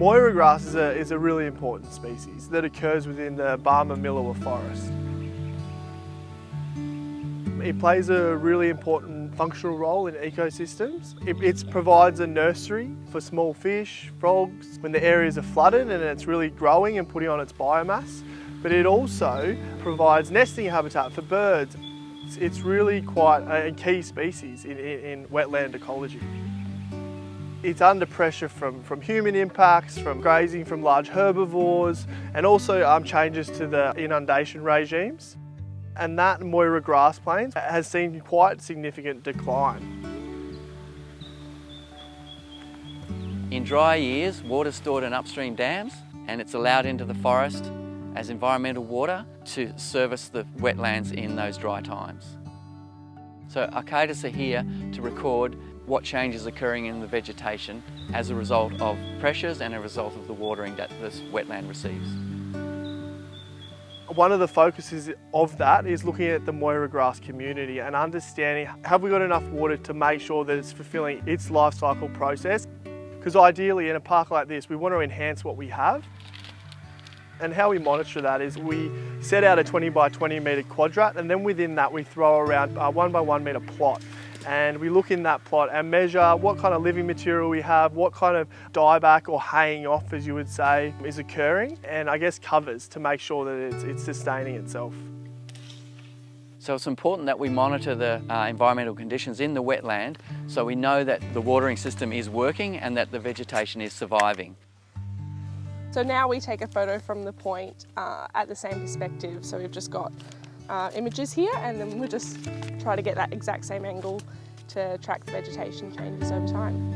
Moira grass is a really important species that occurs within the Barmah Millewa forest. It plays a really important functional role in ecosystems. It provides a nursery for small fish, frogs, when the areas are flooded and it's really growing and putting on its biomass. But it also provides nesting habitat for birds. It's really quite a key species in wetland ecology. It's under pressure from human impacts, from grazing from large herbivores, and also changes to the inundation regimes. And that Moira grass plains has seen quite significant decline. In dry years, water's stored in upstream dams and it's allowed into the forest as environmental water to service the wetlands in those dry times. So arcadists are here to record what change is occurring in the vegetation as a result of pressures and a result of the watering that this wetland receives. One of the focuses of that is looking at the Moira grass community and understanding, have we got enough water to make sure that it's fulfilling its life cycle process? Because ideally in a park like this, we want to enhance what we have. And how we monitor that is we set out a 20 by 20 metre quadrat, and then within that we throw around a 1 by 1 metre plot. And we look in that plot and measure what kind of living material we have, what kind of dieback or haying off, as you would say, is occurring, and I guess covers to make sure that it's sustaining itself. So it's important that we monitor the environmental conditions in the wetland so we know that the watering system is working and that the vegetation is surviving. So now we take a photo from the point at the same perspective. So we've just got images here, and then we'll just try to get that exact same angle to track the vegetation changes over time.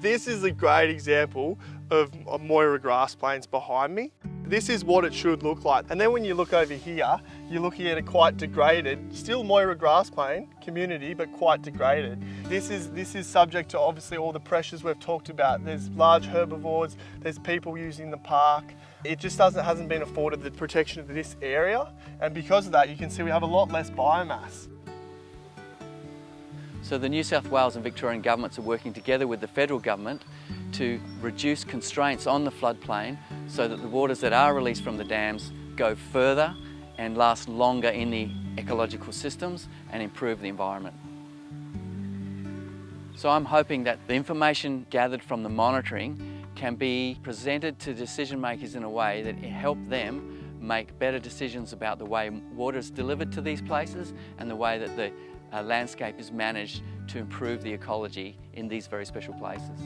This is a great example of Moira grass plains behind me. This is what it should look like. And then when you look over here, you're looking at a quite degraded, still Moira grass plain community, but quite degraded. This is subject to obviously all the pressures we've talked about. There's large herbivores, there's people using the park. It just hasn't been afforded the protection of this area. And because of that, you can see we have a lot less biomass. So the New South Wales and Victorian governments are working together with the federal government to reduce constraints on the floodplain so that the waters that are released from the dams go further and last longer in the ecological systems and improve the environment. So I'm hoping that the information gathered from the monitoring can be presented to decision makers in a way that help them make better decisions about the way water is delivered to these places and the way that the landscape is managed to improve the ecology in these very special places.